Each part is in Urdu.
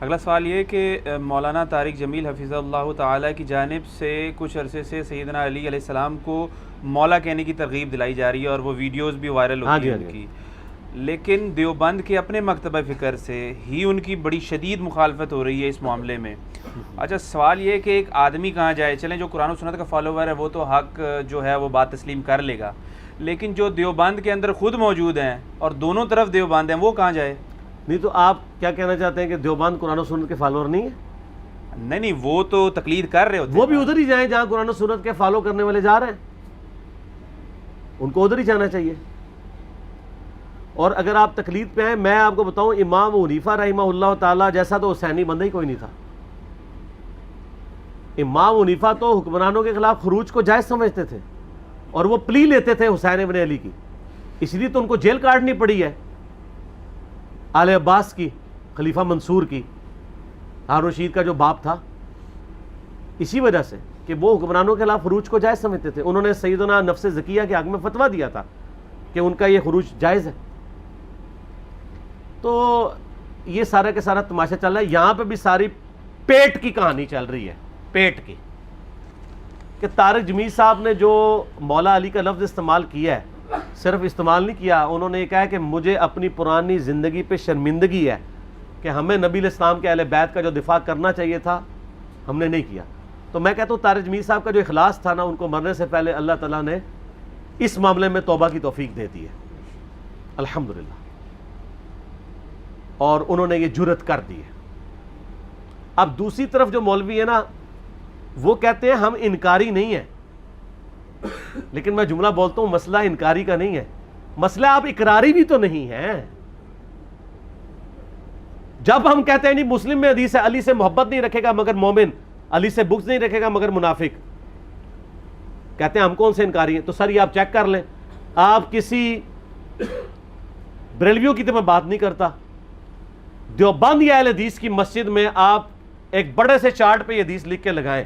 اگلا سوال یہ کہ مولانا طارق جمیل حفظہ اللہ تعالیٰ کی جانب سے کچھ عرصے سے سیدنا علی علیہ السلام کو مولا کہنے کی ترغیب دلائی جا رہی ہے اور وہ ویڈیوز بھی وائرل ہوتی ہیں ان کی، لیکن دیوبند کے اپنے مکتبہ فکر سے ہی ان کی بڑی شدید مخالفت ہو رہی ہے اس معاملے میں۔ اچھا سوال یہ ہے کہ ایک آدمی کہاں جائے، چلیں جو قرآن و سنت کا فالوور ہے وہ تو حق جو ہے وہ بات تسلیم کر لے گا، لیکن جو دیوبند کے اندر خود موجود ہیں اور دونوں طرف دیوبند ہیں وہ کہاں جائے؟ نہیں تو آپ کیا کہنا چاہتے ہیں کہ دیوبند قرآن و سنت کے فالوور نہیں ہیں؟ نہیں وہ تو تقلید کر رہے ہوتے ہیں، وہ بھی ادھر ہی جائیں جہاں قرآن و سنت کے فالو کرنے والے جا رہے ہیں، ان کو ادھر ہی جانا چاہیے۔ اور اگر آپ تقلید پہ ہیں، میں آپ کو بتاؤں امام حنیفہ رحمہ اللہ تعالیٰ جیسا تو حسینی بندہ ہی کوئی نہیں تھا۔ امام حنیفہ تو حکمرانوں کے خلاف خروج کو جائز سمجھتے تھے اور وہ پلی لیتے تھے حسین ابن علی کی، اس لیے تو ان کو جیل کاٹنی پڑی ہے آل عباس کی، خلیفہ منصور کی، ہارون رشید کا جو باپ تھا، اسی وجہ سے کہ وہ حکمرانوں کے خلاف خروج کو جائز سمجھتے تھے۔ انہوں نے سیدنا نفس زکیہ کے حق میں فتویٰ دیا تھا کہ ان کا یہ خروج جائز ہے۔ تو یہ سارا کے سارا تماشا چل رہا ہے، یہاں پہ بھی ساری پیٹ کی کہانی چل رہی ہے، پیٹ کی، کہ طارق جمیل صاحب نے جو مولا علی کا لفظ استعمال کیا ہے، صرف استعمال نہیں کیا، انہوں نے یہ کہا کہ مجھے اپنی پرانی زندگی پہ شرمندگی ہے کہ ہمیں نبی علیہ السلام کے اہل بیت کا جو دفاع کرنا چاہیے تھا ہم نے نہیں کیا۔ تو میں کہتا ہوں طارق جمیل صاحب کا جو اخلاص تھا نا، ان کو مرنے سے پہلے اللہ تعالیٰ نے اس معاملے میں توبہ کی توفیق دے دی ہے الحمدللہ، اور انہوں نے یہ جرت کر دی ہے۔ اب دوسری طرف جو مولوی ہے نا، وہ کہتے ہیں ہم انکاری نہیں ہیں، لیکن میں جملہ بولتا ہوں مسئلہ انکاری کا نہیں ہے، مسئلہ آپ اقراری بھی تو نہیں ہیں۔ جب ہم کہتے ہیں نہیں مسلم میں حدیث ہے علی سے محبت نہیں رکھے گا مگر مومن، علی سے بغض نہیں رکھے گا مگر منافق، کہتے ہیں ہم کون سے انکاری ہیں؟ تو سر یہ آپ چیک کر لیں، آپ کسی بریلویوں کی تو میں بات نہیں کرتا، دیوبند یا اہل حدیث کی مسجد میں آپ ایک بڑے سے چارٹ پہ یہ حدیث لکھ کے لگائیں،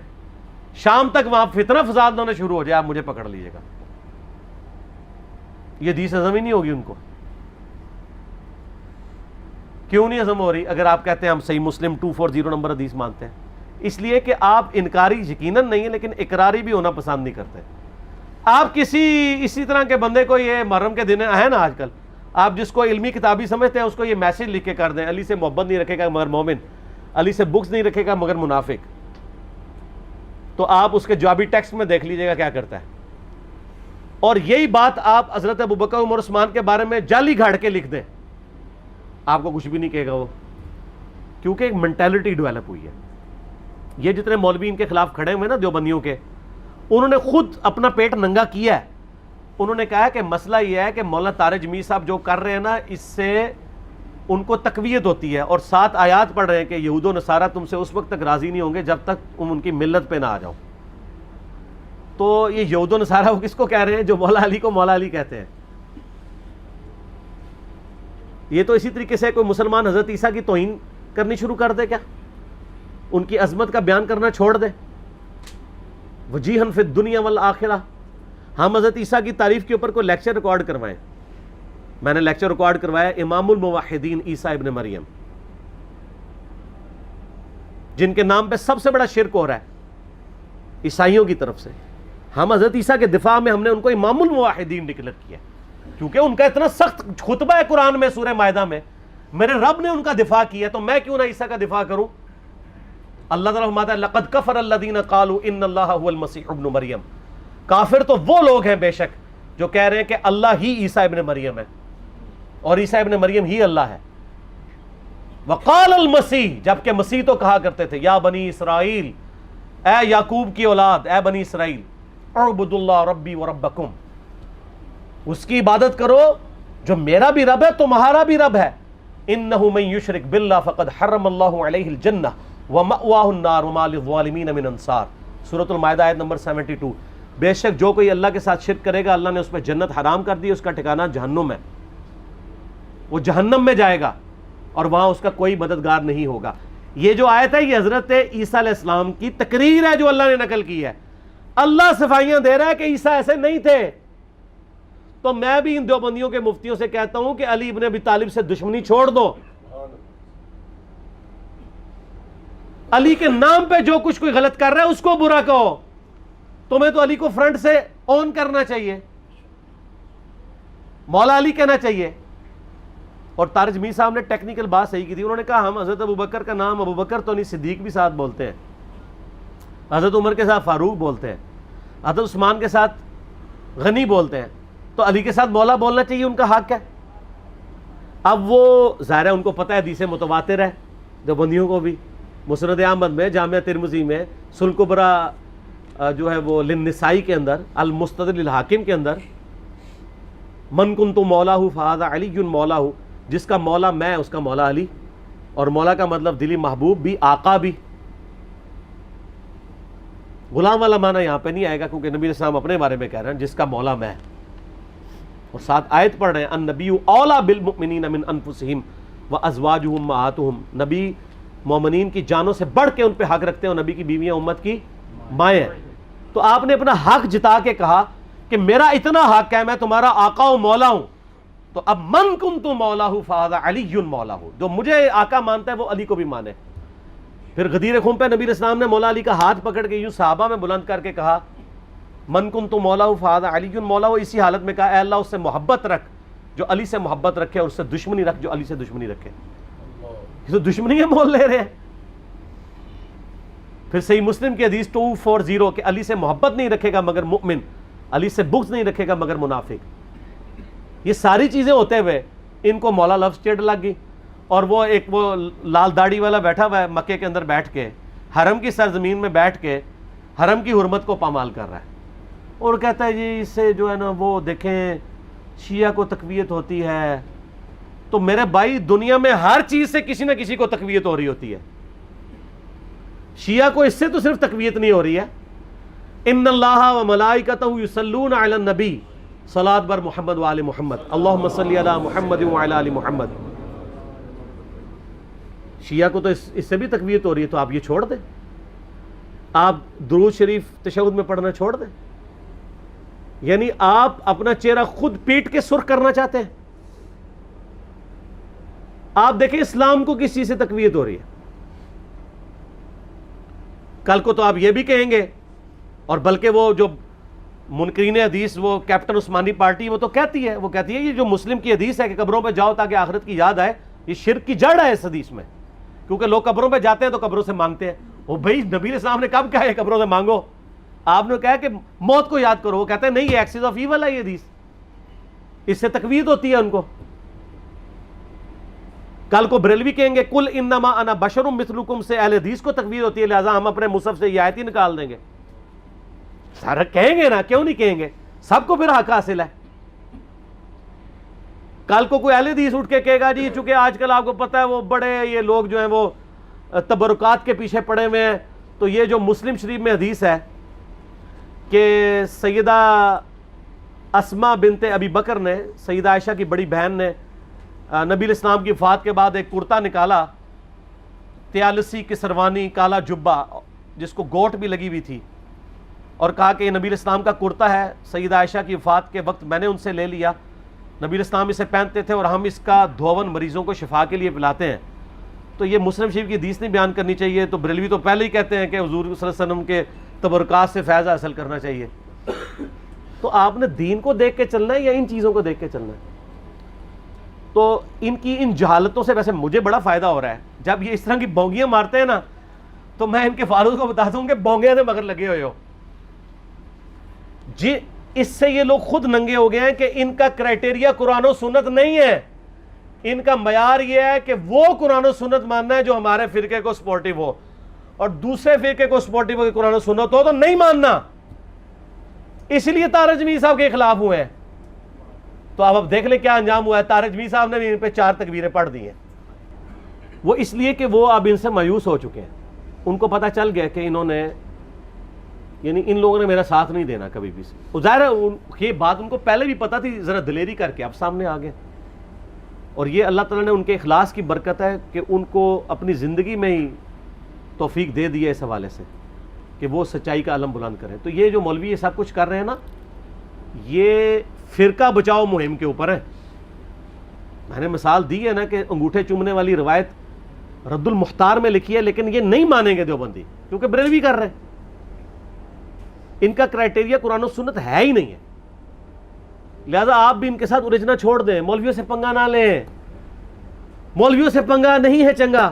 شام تک وہاں فتنہ فساد ہونا شروع ہو جائے، آپ مجھے پکڑ لیجئے گا، یہ حدیث ہضم ہی نہیں ہوگی ان کو۔ کیوں نہیں ہضم ہو رہی؟ اگر آپ کہتے ہیں ہم صحیح مسلم 240 نمبر حدیث مانتے ہیں، اس لیے کہ آپ انکاری یقیناً نہیں ہے لیکن اقراری بھی ہونا پسند نہیں کرتے۔ آپ اسی طرح کے بندے کو، یہ محرم کے دن ہے نا آج کل، آپ جس کو علمی کتابی سمجھتے ہیں اس کو یہ میسج لکھ کے کر دیں، علی سے محبت نہیں رکھے گا مگر مومن، علی سے بغض نہیں رکھے گا مگر منافق، تو آپ اس کے جوابی ٹیکسٹ میں دیکھ لیجئے گا کیا کرتا ہے۔ اور یہی بات آپ حضرت ابوبکر عمر عثمان کے بارے میں جعلی گھاڑ کے لکھ دیں، آپ کو کچھ بھی نہیں کہے گا وہ، کیونکہ ایک مینٹیلٹی ڈیولپ ہوئی ہے۔ یہ جتنے مولوی ان کے خلاف کھڑے ہوئے نا دیوبندیوں کے، انہوں نے خود اپنا پیٹ ننگا کیا ہے۔ انہوں نے کہا کہ مسئلہ یہ ہے کہ مولانا طارق جمیل صاحب جو کر رہے ہیں نا، اس سے ان کو تقویت ہوتی ہے، اور 7 آیات پڑھ رہے ہیں کہ یہود و نصارہ تم سے اس وقت تک راضی نہیں ہوں گے جب تک تم ان کی ملت پہ نہ آ جاؤ۔ تو یہ یہود و نصارہ وہ کس کو کہہ رہے ہیں؟ جو مولا علی کو مولا علی کہتے ہیں۔ یہ تو اسی طریقے سے کوئی مسلمان حضرت عیسیٰ کی توہین کرنی شروع کر دے، کیا ان کی عظمت کا بیان کرنا چھوڑ دے؟ وجیہن فی الدنیا والآخرہ، ہم حضرت عیسیٰ کی تعریف کے اوپر کوئی لیکچر ریکارڈ کروائیں، میں نے لیکچر ریکارڈ کروایا امام الموحدین عیسیٰ ابن مریم، جن کے نام پہ سب سے بڑا شرک ہو رہا ہے عیسائیوں کی طرف سے، ہم حضرت عیسیٰ کے دفاع میں ہم نے ان کو امام الموحدین ڈکلیئر کیا، کیونکہ ان کا اتنا سخت خطبہ ہے قرآن میں سورہ مائدہ میں، میرے رب نے ان کا دفاع کیا، تو میں کیوں نہ عیسیٰ کا دفاع کروں؟ اللہ تعالیٰ فرماتا ہے لقد کفر الذین قالوا ان اللہ هو المسیح ابن مریم، کافر تو وہ لوگ ہیں بے شک جو کہہ رہے ہیں کہ اللہ ہی عیسیٰ ابن مریم ہے اور عیسیٰ ابن مریم ہی اللہ ہے۔ وقال المسیح، جبکہ مسیح تو کہا کرتے تھے یا بنی اسرائیل، اے یعقوب کی اولاد، اے بنی اسرائیل، اعبدوا اللہ ربی وربکم، اس کی عبادت کرو جو میرا بھی رب ہے تمہارا بھی رب ہے، انہ من یشرک باللہ فقد حرم اللہ علیہ الجنہ ومأواہ النار وما للظالمین من انصار، سورۃ المائدہ آیت نمبر 72۔ بے شک جو کوئی اللہ کے ساتھ شرک کرے گا اللہ نے اس پہ جنت حرام کر دی، اس کا ٹھکانہ جہنم ہے، وہ جہنم میں جائے گا اور وہاں اس کا کوئی مددگار نہیں ہوگا۔ یہ جو آیت ہے یہ حضرت عیسیٰ علیہ السلام کی تقریر ہے جو اللہ نے نقل کی ہے، اللہ صفائیاں دے رہا ہے کہ عیسیٰ ایسے نہیں تھے۔ تو میں بھی ان دیوبندیوں کے مفتیوں سے کہتا ہوں کہ علی ابن ابی طالب سے دشمنی چھوڑ دو، علی کے نام پہ جو کچھ کوئی غلط کر رہا ہے اس کو برا کہو. تمہیں تو علی کو فرنٹ سے آن کرنا چاہیے, مولا علی کہنا چاہیے. اور طارق جمیل صاحب نے ٹیکنیکل بات صحیح کی تھی. انہوں نے کہا ہم حضرت ابوبکر کا نام ابوبکر تو نہیں, صدیق بھی ساتھ بولتے ہیں, حضرت عمر کے ساتھ فاروق بولتے ہیں, حضرت عثمان کے ساتھ غنی بولتے ہیں, تو علی کے ساتھ مولا بولنا چاہیے, ان کا حق ہے. اب وہ ظاہر ہے ان کو پتہ ہے حدیث متواتر ہے, دیوبندیوں کو بھی. مسند احمد میں, جامعہ ترمذی میں, سنن کبریٰ جو ہے وہ للنسائی کے اندر, المستدرک للحاکم کے اندر, من کنت مولاہ فہذا علی مولاہ, جس کا مولا میں اس کا مولا علی. اور مولا کا مطلب دلی محبوب بھی, آقا بھی. غلام والا معنی یہاں پہ نہیں آئے گا کیونکہ نبی علیہ السلام اپنے بارے میں کہہ رہے ہیں جس کا مولا میں. اور ساتھ آیت پڑھ رہے ہیں النبی اولیٰ بالمؤمنین من انفسہم وازواجہم امہاتہم, نبی مومنین کی جانوں سے بڑھ کے ان پہ حق رکھتے ہیں, اور نبی کی بیویاں امت کی مائیں ہیں. تو آپ نے اپنا حق جتا کے کہا کہ میرا اتنا حق ہے, میں تمہارا آقا و مولا ہوں. تو اب من کنت مولاہ فہذا علی مولاہ, جو مجھے آقا مانتا ہے وہ علی کو بھی مانے. پھر غدیر خم پہ نبی علیہ السلام نے مولا علی کا ہاتھ پکڑ کے یوں صحابہ میں بلند کر کے کہا من کنت مولاہ فہذا علی مولاہ. اسی حالت میں کہا اے اللہ اس سے محبت رکھ جو علی سے محبت رکھے, اور اس سے دشمنی رکھ جو علی سے دشمنی رکھے. یہ تو دشمنی ہے مول لے رہے ہیں. پھر صحیح مسلم کی حدیث 240 کہ علی سے محبت نہیں رکھے گا مگر مؤمن, علی سے بغض نہیں رکھے گا مگر منافق. یہ ساری چیزیں ہوتے ہوئے ان کو مولا لفظ چڑ لگ گئی. اور وہ ایک وہ لال داڑھی والا بیٹھا ہوا ہے مکے کے اندر بیٹھ کے, حرم کی سرزمین میں بیٹھ کے حرم کی حرمت کو پامال کر رہا ہے, اور کہتا ہے جی اس سے جو ہے نا وہ دیکھیں شیعہ کو تقویت ہوتی ہے. تو میرے بھائی دنیا میں ہر چیز سے کسی نہ کسی کو تقویت ہو رہی ہوتی ہے, شیعہ کو اس سے تو صرف تقویت نہیں ہو رہی ہے. ان اللہ و ملائکتہ یصلون علی النبی صلاۃ بر محمد و آل محمد اللہم صلی علی محمد و علی آل محمد. شیعہ کو تو اس سے بھی تقویت ہو رہی ہے, تو آپ یہ چھوڑ دیں, آپ درود شریف تشہد میں پڑھنا چھوڑ دیں. یعنی آپ اپنا چہرہ خود پیٹ کے سرخ کرنا چاہتے ہیں. آپ دیکھیں اسلام کو کس چیز سے تقویت ہو رہی ہے. کل کو تو آپ یہ بھی کہیں گے, اور بلکہ وہ جو منکرین حدیث وہ کیپٹن عثمانی پارٹی وہ تو کہتی ہے, یہ جو مسلم کی حدیث ہے کہ قبروں پہ جاؤ تاکہ آخرت کی یاد آئے, یہ شرک کی جڑ ہے اس حدیث میں. کیونکہ لوگ قبروں پہ جاتے ہیں تو قبروں سے مانگتے ہیں. وہ بھائی نبی علیہ السلام نے کب کہا ہے قبروں سے مانگو؟ آپ نے کہا کہ موت کو یاد کرو. وہ کہتے ہیں نہیں یہ ایکسس آف ایول ہے یہ حدیث, اس سے تقویت ہوتی ہے ان کو. کل کو بریلوی کہیں گے کل انما انا بشر مثلکم سے اہل حدیث کو تقویت ہوتی ہے, لہٰذا ہم اپنے مصحف سے یہ آیت ہی نکال دیں گے. سارا کہیں گے نا, کیوں نہیں کہیں گے, سب کو پھر حق حاصل ہے. کل کو کوئی اہل حدیث اٹھ کے کہے گا جی چونکہ آج کل آپ کو پتہ ہے وہ بڑے یہ لوگ جو ہیں وہ تبرکات کے پیچھے پڑے ہوئے ہیں, تو یہ جو مسلم شریف میں حدیث ہے کہ سیدہ اسماء بنت ابی بکر نے, سیدہ عائشہ کی بڑی بہن نے, نبی علیہ السلام کی وفات کے بعد ایک کرتا نکالا, 43 کی سروانی کالا جبہ جس کو گوٹ بھی لگی ہوئی تھی, اور کہا کہ یہ نبی علیہ السلام کا کرتا ہے, سیدہ عائشہ کی وفات کے وقت میں نے ان سے لے لیا, نبی علیہ السلام اسے پہنتے تھے اور ہم اس کا دھون مریضوں کو شفا کے لیے پلاتے ہیں. تو یہ مسلم شریف کی حدیث نہیں بیان کرنی چاہیے. تو بریلوی تو پہلے ہی کہتے ہیں کہ حضور صلی اللہ علیہ وسلم کے تبرکات سے فیض حاصل کرنا چاہیے. تو آپ نے دین کو دیکھ کے چلنا ہے یا ان چیزوں کو دیکھ کے چلنا ہے؟ تو ان کی ان جہالتوں سے ویسے مجھے بڑا فائدہ ہو رہا ہے. جب یہ اس طرح کی بونگیاں مارتے ہیں نا تو میں ان کے فاروق کو بتاتا ہوں کہ بونگیاں سے مگر لگے ہوئے ہو جی. اس سے یہ لوگ خود ننگے ہو گئے ہیں کہ ان کا کرائٹیریا قرآن و سنت نہیں ہے. ان کا معیار یہ ہے کہ وہ قرآن و سنت ماننا ہے جو ہمارے فرقے کو سپورٹیو ہو, اور دوسرے فرقے کو سپورٹیو ہو کہ قرآن و سنت ہو تو نہیں ماننا. اس لیے طارق جمیل صاحب کے خلاف ہوئے ہیں. تو اب دیکھ لیں کیا انجام ہوا ہے. طارق جمیل صاحب نے بھی ان پہ 4 تکبیریں پڑھ دی ہیں. وہ اس لیے کہ وہ اب ان سے مایوس ہو چکے ہیں. ان کو پتہ چل گیا کہ انہوں نے یعنی ان لوگوں نے میرا ساتھ نہیں دینا کبھی بھی. ظاہر ہے یہ بات ان کو پہلے بھی پتہ تھی, ذرا دلیری کر کے اب سامنے آ گئے. اور یہ اللہ تعالیٰ نے ان کے اخلاص کی برکت ہے کہ ان کو اپنی زندگی میں ہی توفیق دے دی ہے اس حوالے سے کہ وہ سچائی کا علم بلند کریں. تو یہ جو مولوی یہ سب کچھ کر رہے ہیں نا, یہ فرقہ بچاؤ مہم کے اوپر ہے. میں نے مثال دی ہے نا کہ انگوٹھے چومنے والی روایت رد المختار میں لکھی ہے، لیکن یہ نہیں مانیں گے دیوبندی، کیونکہ بریلوی کر رہے ہیں. ان کا کرائٹیریا قرآن و سنت ہے ہی نہیں ہے. لہذا آپ بھی ان کے ساتھ الجھنا چھوڑ دیں، مولویوں سے پنگا نہ لیں. مولویوں سے پنگا نہیں ہے چنگا.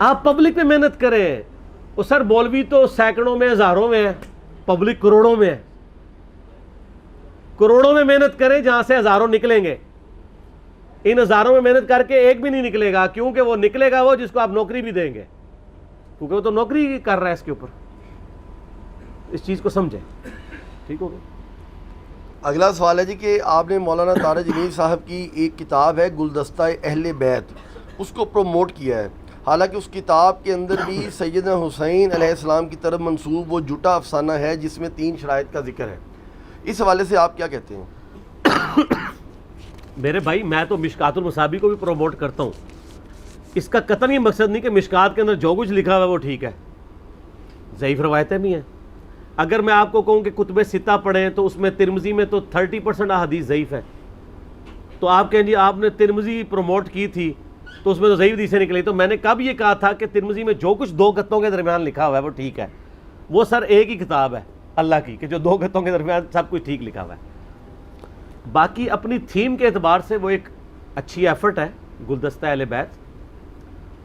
آپ پبلک پہ محنت کریں. وہ سر مولوی تو سینکڑوں میں ہزاروں میں ہے، پبلک کروڑوں میں ہے. کروڑوں میں محنت کریں جہاں سے ہزاروں نکلیں گے. ان ہزاروں میں محنت کر کے ایک بھی نہیں نکلے گا، کیونکہ وہ نکلے گا وہ جس کو آپ نوکری بھی دیں گے، کیونکہ وہ تو نوکری کر رہا ہے اس کے اوپر. اس چیز کو سمجھیں. ٹھیک ہوگا. اگلا سوال ہے جی کہ آپ نے مولانا طارق جمیل صاحب کی ایک کتاب ہے گلدستہ اہل بیت، اس کو پروموٹ کیا ہے، حالانکہ اس کتاب کے اندر بھی سیدنا حسین علیہ السلام کی طرف منسوب وہ جھوٹا افسانہ ہے جس میں 3 شرائط کا ذکر ہے. اس حوالے سے آپ کیا کہتے ہیں؟ میرے بھائی میں تو مشکات المصابیح کو بھی پروموٹ کرتا ہوں. اس کا قطعاً یہ مقصد نہیں کہ مشکات کے اندر جو کچھ لکھا ہوا ہے وہ ٹھیک ہے. ضعیف روایتیں بھی ہیں. اگر میں آپ کو کہوں کہ کتب ستہ پڑھیں تو اس میں ترمذی میں تو 30% احادیث ضعیف ہے. تو آپ کہیں جی آپ نے ترمذی پروموٹ کی تھی تو اس میں تو ضعیف حدیثیں نکلی. تو میں نے کب یہ کہا تھا کہ ترمذی میں جو کچھ 2 گتوں کے درمیان لکھا ہوا ہے وہ ٹھیک ہے. وہ سر ایک ہی کتاب ہے اللہ کی کہ جو 2 گتوں کے درمیان سب کچھ ٹھیک لکھا ہوا ہے. باقی اپنی تھیم کے اعتبار سے وہ ایک اچھی ایفرٹ ہے گلدستہ اہل بیت.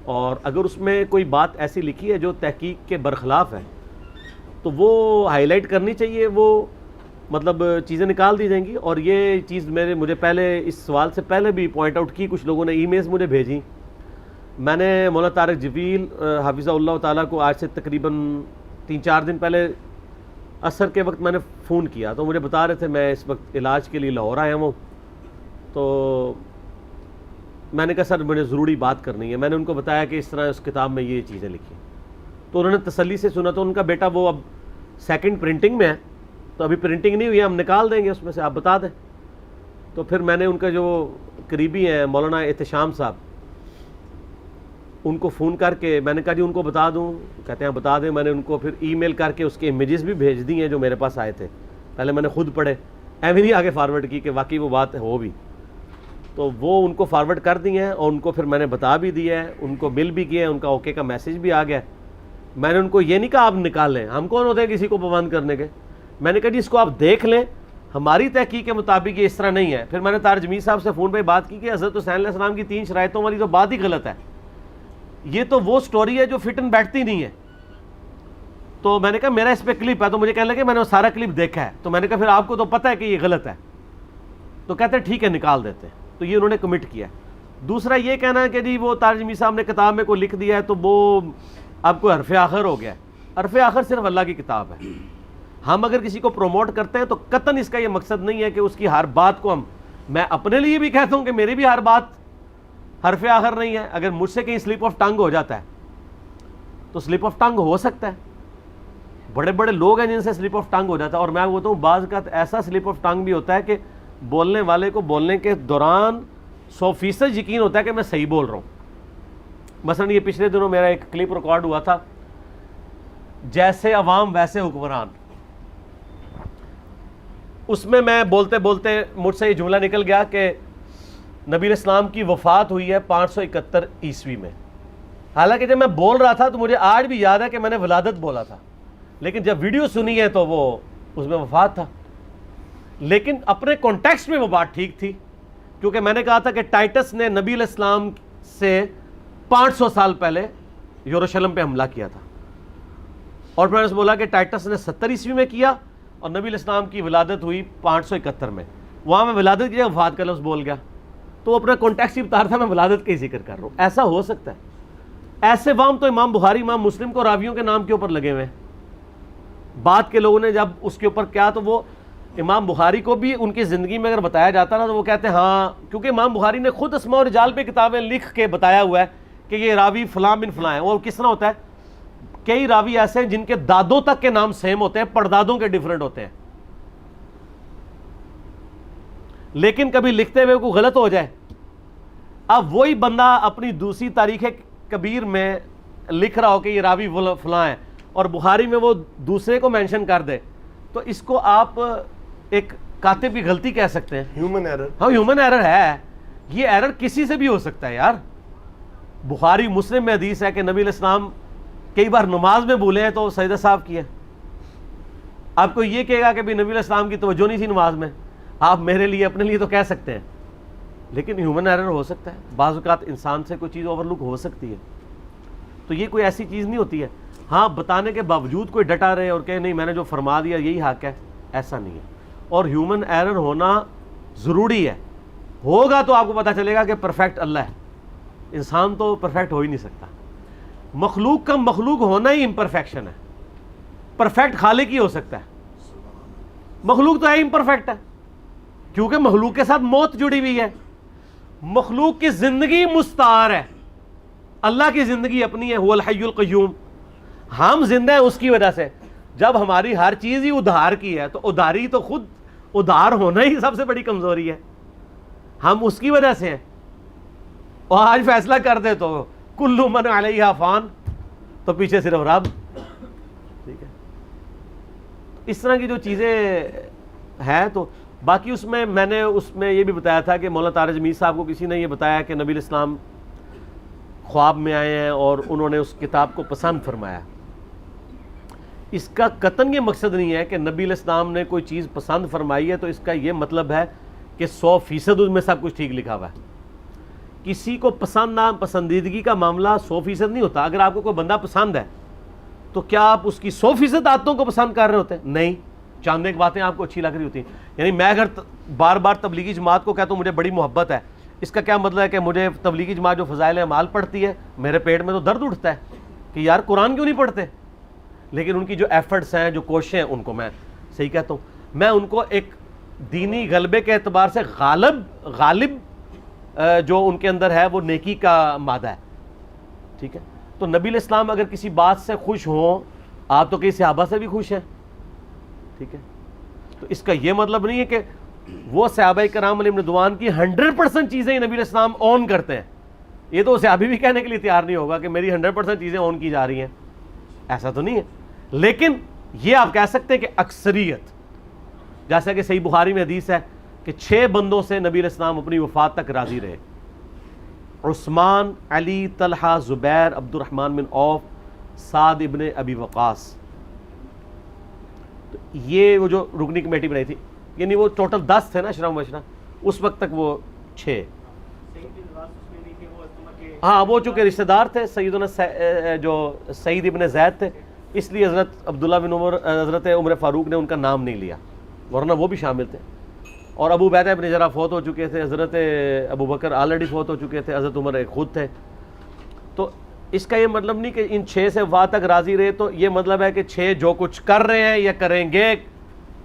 اور اگر اس میں کوئی بات ایسی لکھی ہے جو تحقیق کے برخلاف ہے تو وہ ہائی لائٹ کرنی چاہیے. وہ مطلب چیزیں نکال دی جائیں گی. اور یہ چیز مجھے پہلے اس سوال سے پہلے بھی پوائنٹ آؤٹ کی. کچھ لوگوں نے ای میلز مجھے بھیجی. میں نے مولانا طارق جمیل حافظہ اللہ تعالیٰ کو آج سے تقریباً 3-4 دن پہلے عصر کے وقت میں نے فون کیا تو مجھے بتا رہے تھے میں اس وقت علاج کے لیے لاہور آیا ہوں. تو میں نے کہا سر مجھے ضروری بات کرنی ہے. میں نے ان کو بتایا کہ اس طرح اس کتاب میں یہ چیزیں لکھی. تو انہوں نے تسلی سے سنا. تو ان کا بیٹا وہ اب 2nd پرنٹنگ میں ہے تو ابھی پرنٹنگ نہیں ہوئی ہے، ہم نکال دیں گے اس میں سے، آپ بتا دیں. تو پھر میں نے ان کا جو قریبی ہیں مولانا احتشام صاحب ان کو فون کر کے میں نے کہا جی ان کو بتا دوں. کہتے ہیں بتا دیں. میں نے ان کو پھر ای میل کر کے اس کے امیجز بھی بھیج دی ہیں جو میرے پاس آئے تھے. پہلے میں نے خود پڑھے، ایویں نہیں آگے فارورڈ کی کہ واقعی وہ بات ہو بھی. تو وہ ان کو فارورڈ کر دی ہیں اور ان کو پھر میں نے بتا بھی دیا ہے. ان کو مل بھی کیا ہے، ان کا اوکے کا میسج بھی آ گیا. میں نے ان کو یہ نہیں کہا آپ نکال لیں، ہم کون ہوتے ہیں کسی کو پابند کرنے کے. میں نے کہا جی اس کو آپ دیکھ لیں، ہماری تحقیق کے مطابق یہ اس طرح نہیں ہے. پھر میں نے طارق جمیل صاحب سے فون پہ بات کی کہ حضرت حسین علیہ السلام کی 3 شرائطوں والی تو بات ہی غلط ہے. یہ تو وہ سٹوری ہے جو فٹ اینڈ بیٹھتی نہیں ہے. تو میں نے کہا میرا اس پہ کلپ ہے. تو مجھے کہنے لگے میں نے وہ سارا کلپ دیکھا ہے. تو میں نے کہا پھر آپ کو تو پتہ ہے کہ یہ غلط ہے. تو کہتے ہیں ٹھیک ہے نکال دیتے. تو یہ انہوں نے کمٹ کیا. دوسرا یہ کہنا ہے کہ جی وہ طارق جمیل صاحب نے کتاب میں کوئی لکھ دیا ہے تو وہ اب کوئی حرف آخر ہو گیا ہے. حرف آخر صرف اللہ کی کتاب ہے. ہم اگر کسی کو پروموٹ کرتے ہیں تو قطعاً اس کا یہ مقصد نہیں ہے کہ اس کی ہر بات کو میں اپنے لیے بھی کہتا ہوں کہ میری بھی ہر بات حرف آخر نہیں ہے. اگر مجھ سے کہیں سلپ آف ٹنگ ہو جاتا ہے تو سلپ آف ٹنگ ہو سکتا ہے. بڑے بڑے لوگ ہیں جن سے سلپ آف ٹنگ ہو جاتا ہے. اور میں بولتا ہوں بعض کا ایسا سلپ آف ٹنگ بھی ہوتا ہے کہ بولنے والے کو بولنے کے دوران 100% یقین ہوتا ہے کہ میں صحیح بول رہا ہوں. مثلا یہ پچھلے دنوں میرا ایک کلپ ریکارڈ ہوا تھا، جیسے عوام ویسے حکمران. اس میں بولتے بولتے مجھ سے یہ جملہ نکل گیا کہ نبی علیہ السلام کی وفات ہوئی ہے 571 عیسوی میں. حالانکہ جب میں بول رہا تھا تو مجھے آج بھی یاد ہے کہ میں نے ولادت بولا تھا، لیکن جب ویڈیو سنی ہے تو وہ اس میں وفات تھا. لیکن اپنے کانٹیکسٹ میں وہ بات ٹھیک تھی، کیونکہ میں نے کہا تھا کہ ٹائٹس نے نبی علیہ السلام سے 500 سال پہلے یروشلم پہ حملہ کیا تھا. اور میں نے بولا کہ ٹائٹس نے 70 عیسوی میں کیا اور نبی علیہ السلام کی ولادت ہوئی 571 میں. وہاں میں ولادت کی جگہ وفات کا لفظ بول گیا تو وہ اپنا کانٹیکسٹ ہی بتا رہا تھا، میں ولادت کا ہی ذکر کر رہا ہوں. ایسا ہو سکتا ہے. ایسے وام تو امام بخاری امام مسلم کو راویوں کے نام کے اوپر لگے ہوئے ہیں. بعد کے لوگوں نے جب اس کے اوپر کیا تو وہ امام بخاری کو بھی ان کی زندگی میں اگر بتایا جاتا نا تو وہ کہتے ہیں ہاں، کیونکہ امام بخاری نے خود اسماء و رجال پہ کتابیں لکھ کے بتایا ہوا ہے کہ یہ راوی فلاں بن فلاں ہے. اور کس طرح ہوتا ہے، کئی راوی ایسے ہیں جن کے دادوں تک کے نام سیم ہوتے ہیں، پردادوں کے ڈیفرنٹ ہوتے ہیں. لیکن کبھی لکھتے ہوئے کوئی غلط ہو جائے، اب وہی بندہ اپنی دوسری تاریخ کبیر میں لکھ رہا ہو کہ یہ راوی فلاں ہے اور بخاری میں وہ دوسرے کو مینشن کر دے، تو اس کو آپ ایک کاتب کی غلطی کہہ سکتے ہیں. Human error. ہاں ہیومن ایرر ہے. یہ ایرر کسی سے بھی ہو سکتا ہے یار. بخاری مسلم میں حدیث ہے کہ نبی علیہ السلام کئی بار نماز میں بھولے ہیں تو سجدہ صاحب کیا. آپ کو یہ کہے گا کہ بھی نبی علیہ السلام کی توجہ نہیں تھی نماز میں, آپ میرے لیے اپنے لیے تو کہہ سکتے ہیں, لیکن ہیومن ایرر ہو سکتا ہے, بعض اوقات انسان سے کوئی چیز اوور لک ہو سکتی ہے. تو یہ کوئی ایسی چیز نہیں ہوتی ہے. ہاں بتانے کے باوجود کوئی ڈٹا رہے اور کہ نہیں میں نے جو فرما دیا یہی حق ہے, ایسا نہیں ہے. اور ہیومن ایرر ہونا ضروری ہے, ہوگا تو آپ کو پتہ چلے گا کہ پرفیکٹ اللہ ہے, انسان تو پرفیکٹ ہو ہی نہیں سکتا. مخلوق کا مخلوق ہونا ہی امپرفیکشن ہے, پرفیکٹ خالق ہی ہو سکتا ہے, مخلوق تو ہے امپرفیکٹ ہے, کیونکہ مخلوق کے ساتھ موت جڑی ہوئی ہے. مخلوق کی زندگی مستعار ہے, اللہ کی زندگی اپنی ہے, هو الحی القیوم. ہم زندہ ہیں اس کی وجہ سے. جب ہماری ہر چیز ہی ادھار کی ہے تو ادھاری تو خود ادھار ہونا ہی سب سے بڑی کمزوری ہے, ہم اس کی وجہ سے ہیں. اور آج فیصلہ کر دے تو کل من علیہا فان, تو پیچھے صرف رب. ٹھیک ہے, اس طرح کی جو چیزیں ہیں. تو باقی اس میں یہ بھی بتایا تھا کہ مولانا طارق جمیل صاحب کو کسی نے یہ بتایا کہ نبی الاسلام خواب میں آئے ہیں اور انہوں نے اس کتاب کو پسند فرمایا. اس کا قطعاً یہ مقصد نہیں ہے کہ نبی الاسلام نے کوئی چیز پسند فرمائی ہے تو اس کا یہ مطلب ہے کہ 100% اس میں سب کچھ ٹھیک لکھا ہوا ہے. کسی کو پسند نہ پسندیدگی کا معاملہ 100% نہیں ہوتا. اگر آپ کو کوئی بندہ پسند ہے تو کیا آپ اس کی 100% عادتوں کو پسند کر رہے ہوتے ہیں؟ نہیں. چاند ایک باتیں آپ کو اچھی لگ رہی ہوتی ہیں. یعنی میں اگر بار بار تبلیغی جماعت کو کہتا ہوں مجھے بڑی محبت ہے, اس کا کیا مطلب ہے کہ مجھے تبلیغی جماعت جو فضائل اعمال پڑھتی ہے میرے پیٹ میں تو درد اٹھتا ہے کہ یار قرآن کیوں نہیں پڑھتے؟ لیکن ان کی جو ایفرٹس ہیں, جو کوششیں ہیں, ان کو میں صحیح کہتا ہوں. میں ان کو ایک دینی غلبے کے اعتبار سے غالب جو ان کے اندر ہے وہ نیکی کا مادہ ہے. ٹھیک ہے, تو نبی علیہ السلام اگر کسی بات سے خوش ہوں, آپ تو کئی صحابہ سے بھی خوش ہیں. ٹھیک ہے, تو اس کا یہ مطلب نہیں ہے کہ وہ صحابہ کرام علیہم رضوان کی 100% چیزیں نبی علیہ السلام آن کرتے ہیں. یہ تو صحابی بھی کہنے کے لیے تیار نہیں ہوگا کہ میری 100% چیزیں آن کی جا رہی ہیں, ایسا تو نہیں ہے. لیکن یہ آپ کہہ سکتے ہیں کہ اکثریت, جیسا کہ صحیح بخاری میں حدیث ہے کہ 6 بندوں سے نبی علیہ السلام اپنی وفات تک راضی رہے. عثمان, علی, طلحہ, زبیر, عبد الرحمن بن عوف, سعد ابن ابی وقاص. تو یہ وہ جو رکنی کمیٹی بنائی تھی, یعنی وہ ٹوٹل 10 تھے نا اشراف مبشرہ, اس وقت تک وہ 6. ہاں وہ چونکہ رشتہ دار تھے سیدنا جو سعید ابن زید تھے, اس لیے حضرت عبداللہ بن عمر, حضرت عمر فاروق نے ان کا نام نہیں لیا, ورنہ وہ بھی شامل تھے. اور ابو عبیدہ ابن جراح فوت ہو چکے تھے, حضرت ابو بکر آلریڈی فوت ہو چکے تھے, حضرت عمر ایک خود تھے. تو اس کا یہ مطلب نہیں کہ ان 6 سے وفات تک راضی رہے, تو یہ مطلب ہے کہ 6 جو کچھ کر رہے ہیں یا کریں گے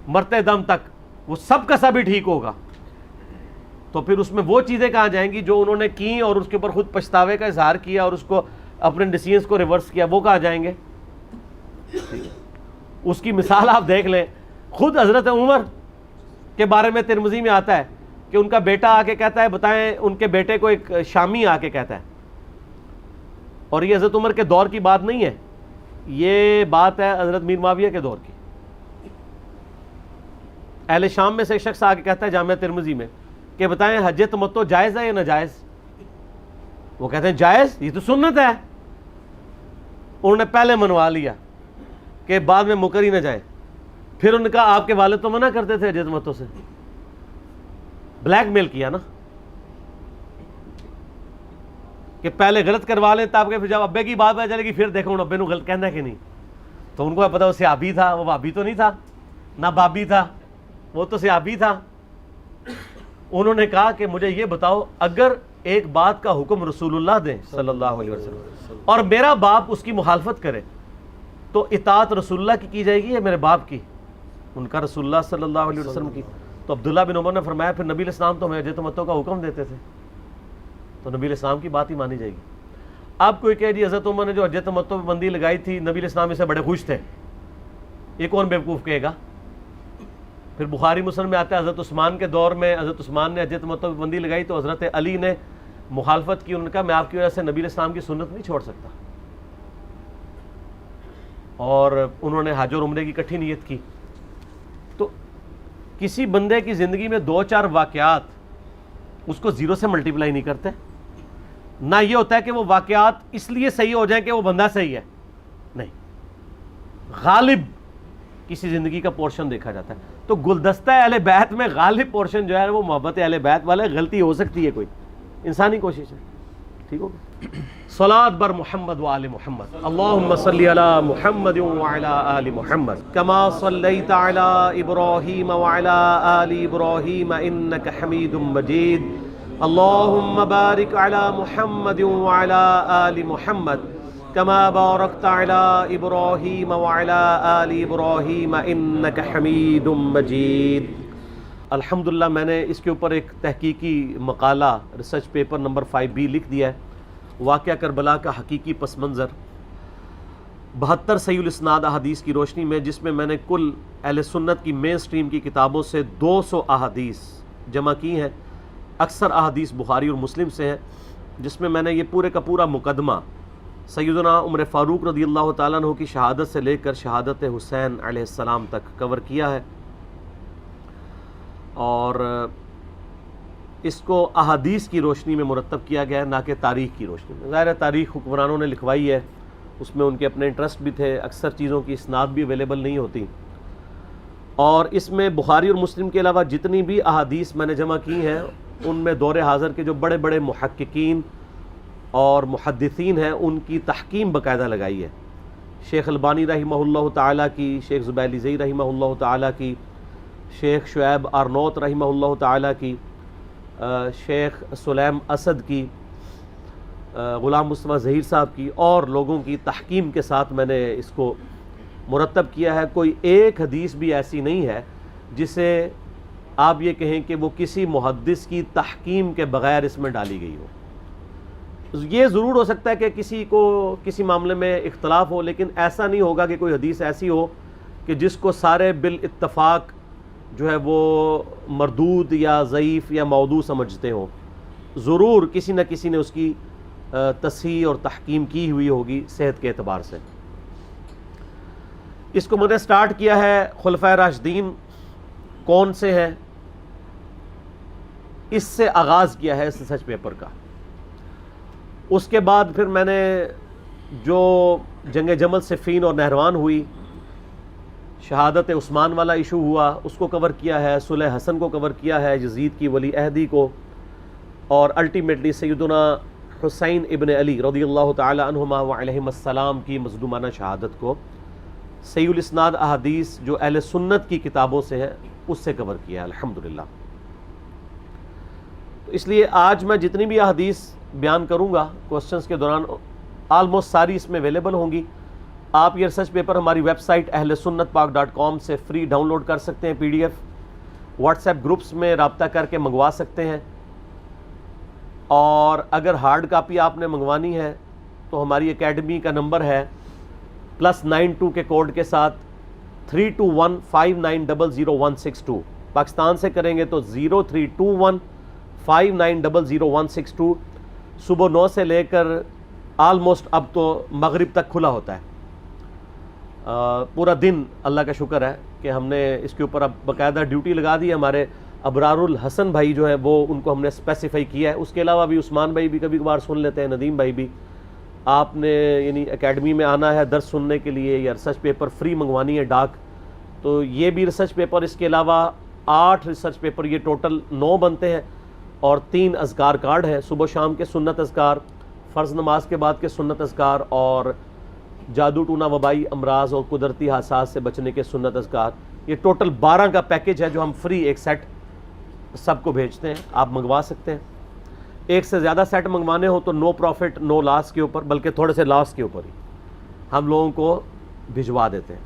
مرتے دم تک وہ سب کا سب ہی ٹھیک ہوگا. تو پھر اس میں وہ چیزیں کہاں جائیں گی جو انہوں نے کی اور اس کے اوپر خود پچھتاوے کا اظہار کیا اور اس کو اپنے ڈیسیژنز کو ریورس کیا, وہ کہاں جائیں گے؟ اس کی مثال آپ دیکھ لیں. خود حضرت عمر کے بارے میں ترمذی میں آتا ہے کہ ان کا بیٹا آ کے کہتا ہے, بتائیں, ان کے بیٹے کو ایک شامی آ کے کہتا ہے, اور یہ حضرت عمر کے دور کی بات نہیں ہے, یہ بات ہے حضرت میر معاویہ کے دور کی. اہل شام میں سے ایک شخص آ کے کہتا ہے جامعہ ترمذی میں کہ بتائیں حج تمتع جائز ہے یا ناجائز؟ وہ کہتے ہیں جائز, یہ تو سنت ہے. انہوں نے پہلے منوا لیا کہ بعد میں مکر ہی نہ جائے. پھر انہوں نے کہا آپ کے والد تو منع کرتے تھے حج تمتع سے. بلیک میل کیا نا کہ پہلے غلط کروا لیں تاکہ پھر جب ابے کی بات پتہ چلے گی پھر دیکھو ہوں ابے نو غلط کہنا ہے کہ نہیں. تو ان کو پتا وہ صحابی تھا, وہ بھابی تو نہیں تھا, نہ بابی تھا, وہ تو صحابی تھا. انہوں نے کہا کہ مجھے یہ بتاؤ, اگر ایک بات کا حکم رسول اللہ دیں صلی اللہ علیہ وسلم اور میرا باپ اس کی مخالفت کرے تو اطاعت رسول اللہ کی جائے گی یا میرے باپ کی؟ ان کا رسول اللہ صلی اللہ علیہ وسلم کی. تو عبداللہ بن عمر نے فرمایا پھر نبی علیہ السلام تو ہمیں حج تمتع کا حکم دیتے تھے, تو نبی علیہ السلام کی بات ہی مانی جائے گی. آپ کوئی کہے جی حضرت عمر نے جو حج تمتع پہ بندی لگائی تھی نبی علیہ السلام اس سے بڑے خوش تھے, یہ کون بیوقوف کہے گا؟ پھر بخاری مسلم میں آتا ہے حضرت عثمان کے دور میں حضرت عثمان نے حج تمتع پہ بندی لگائی تو حضرت علی نے مخالفت کی. انہوں نے کہا میں آپ کی وجہ سے نبی علیہ السلام کی سنت نہیں چھوڑ سکتا, اور انہوں نے حج اور عمرے کی اکٹھی نیت کی. تو کسی بندے کی زندگی میں 2-4 واقعات اس کو 0 سے ملٹیپلائی نہیں کرتے. نہ یہ ہوتا ہے کہ وہ واقعات اس لیے صحیح ہو جائیں کہ وہ بندہ صحیح ہے، نہیں، غالب کسی زندگی کا پورشن دیکھا جاتا ہے. تو گلدستہ اہل بیت میں غالب پورشن جو ہے وہ محبت اہل بیت والا. غلطی ہو سکتی ہے، کوئی انسانی کوشش ہے، ٹھیک ہوگا. صلاۃ بر محمد و آل محمد. اللہم صلی علی محمد وعلی آل محمد کما صلیت علی ابراہیم وعلی آل ابراہیم انک حمید مجید. اللہم بارک علی محمد وعلی آل محمد کما بارکت علی ابراہیم وعلی آل ابراہیم انک حمید مجید. الحمدللہ میں نے اس کے اوپر ایک تحقیقی مقالہ ریسرچ پیپر نمبر 5B لکھ دیا ہے، واقعہ کربلا کا حقیقی پس منظر، 72 صحیح الاسناد احادیث کی روشنی میں، جس میں میں نے کل اہل سنت کی مین سٹریم کی کتابوں سے 200 احادیث جمع کی ہیں. اکثر احادیث بخاری اور مسلم سے ہیں، جس میں میں نے یہ پورے کا پورا مقدمہ سیدنا عمر فاروق رضی اللہ تعالیٰ عنہ کی شہادت سے لے کر شہادت حسین علیہ السلام تک کور کیا ہے. اور اس کو احادیث کی روشنی میں مرتب کیا گیا ہے، نہ کہ تاریخ کی روشنی میں. ظاہر ہے تاریخ حکمرانوں نے لکھوائی ہے، اس میں ان کے اپنے انٹرسٹ بھی تھے، اکثر چیزوں کی اسناد بھی اویلیبل نہیں ہوتی. اور اس میں بخاری اور مسلم کے علاوہ جتنی بھی احادیث میں نے جمع کی ہیں، ان میں دور حاضر کے جو بڑے بڑے محققین اور محدثین ہیں ان کی تحکیم باقاعدہ لگائی ہے. شیخ البانی رحمہ اللہ تعالیٰ کی، شیخ زبیلی زئی رحمہ اللہ تعالیٰ کی، شیخ شعیب آرنوت رحمہ اللہ تعالیٰ کی، شیخ سلیم اسد کی، غلام مصطفیٰ ظہیر صاحب کی، اور لوگوں کی تحکیم کے ساتھ میں نے اس کو مرتب کیا ہے. کوئی ایک حدیث بھی ایسی نہیں ہے جسے آپ یہ کہیں کہ وہ کسی محدث کی تحکیم کے بغیر اس میں ڈالی گئی ہو. یہ ضرور ہو سکتا ہے کہ کسی کو کسی معاملے میں اختلاف ہو، لیکن ایسا نہیں ہوگا کہ کوئی حدیث ایسی ہو کہ جس کو سارے بالاتفاق جو ہے وہ مردود یا ضعیف یا موضوع سمجھتے ہوں. ضرور کسی نہ کسی نے اس کی تصحیح اور تحکیم کی ہوئی ہوگی صحت کے اعتبار سے. اس کو میں نے سٹارٹ کیا ہے خلفائے راشدین کون سے ہیں، اس سے آغاز کیا ہے اس ریسرچ پیپر کا. اس کے بعد پھر میں نے جو جنگ جمل صفین اور نہروان ہوئی، شہادت عثمان والا ایشو ہوا، اس کو کور کیا ہے، صلح حسن کو کور کیا ہے، یزید کی ولی عہدی کو، اور الٹیمیٹلی سیدنا حسین ابن علی رضی اللہ تعالی عنہما وعلیہم السلام کی مظلومانہ شہادت کو صحیح الاسناد احادیث جو اہل سنت کی کتابوں سے ہیں اس سے کور کیا ہے الحمدللہ. تو اس لیے آج میں جتنی بھی احادیث بیان کروں گا کوسچنز کے دوران آلموسٹ ساری اس میں اویلیبل ہوں گی. آپ یہ ریسرچ پیپر ہماری ویب سائٹ ahlsunnatpak.com سے فری ڈاؤن لوڈ کر سکتے ہیں PDF، واٹس ایپ گروپس میں رابطہ کر کے منگوا سکتے ہیں، اور اگر ہارڈ کاپی آپ نے منگوانی ہے تو ہماری اکیڈمی کا نمبر ہے +92 کے کوڈ کے ساتھ 3215900162. پاکستان سے کریں گے تو 0321590162. صبح 9 سے لے کر آلموسٹ اب تو مغرب تک کھلا ہوتا ہے، پورا دن. اللہ کا شکر ہے کہ ہم نے اس کے اوپر اب باقاعدہ ڈیوٹی لگا دی ہے. ہمارے ابرار الحسن بھائی جو ہے وہ ان کو ہم نے اسپیسیفائی کیا ہے. اس کے علاوہ بھی عثمان بھائی بھی کبھی کبھار سن لیتے ہیں، ندیم بھائی بھی. آپ نے یعنی اکیڈمی میں آنا ہے درس سننے کے لیے یا ریسرچ پیپر فری منگوانی ہے ڈاک، تو یہ بھی ریسرچ پیپر. اس کے علاوہ 8 ریسرچ پیپر، یہ ٹوٹل 9 بنتے ہیں، اور 3 اذکار کارڈ ہیں، صبح شام کے سنت اذکار، فرض نماز کے بعد کے سنت اذکار، اور جادو ٹونا وبائی امراض اور قدرتی حادثات سے بچنے کے سنت اذکار. یہ ٹوٹل 12 کا پیکج ہے جو ہم فری ایک سیٹ سب کو بھیجتے ہیں. آپ منگوا سکتے ہیں. ایک سے زیادہ سیٹ منگوانے ہو تو نو پروفٹ نو لاس کے اوپر، بلکہ تھوڑے سے لاس کے اوپر ہی ہم لوگوں کو بھجوا دیتے ہیں.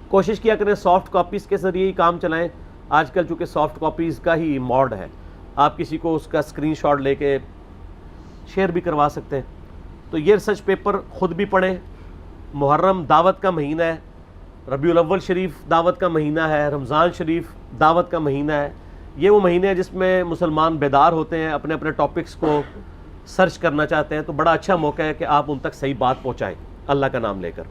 کوشش کیا کریں سافٹ کاپیز کے ذریعے ہی کام چلائیں. آج کل چونکہ سافٹ کاپیز کا ہی موڈ ہے، آپ کسی کو اس کا اسکرین شاٹ لے کے شیئر بھی کروا سکتے ہیں. تو یہ ریسرچ پیپر خود بھی پڑھیں. محرم دعوت کا مہینہ ہے، ربیع الاول شریف دعوت کا مہینہ ہے، رمضان شریف دعوت کا مہینہ ہے. یہ وہ مہینے ہیں جس میں مسلمان بیدار ہوتے ہیں، اپنے اپنے ٹاپکس کو سرچ کرنا چاہتے ہیں. تو بڑا اچھا موقع ہے کہ آپ ان تک صحیح بات پہنچائیں اللہ کا نام لے کر.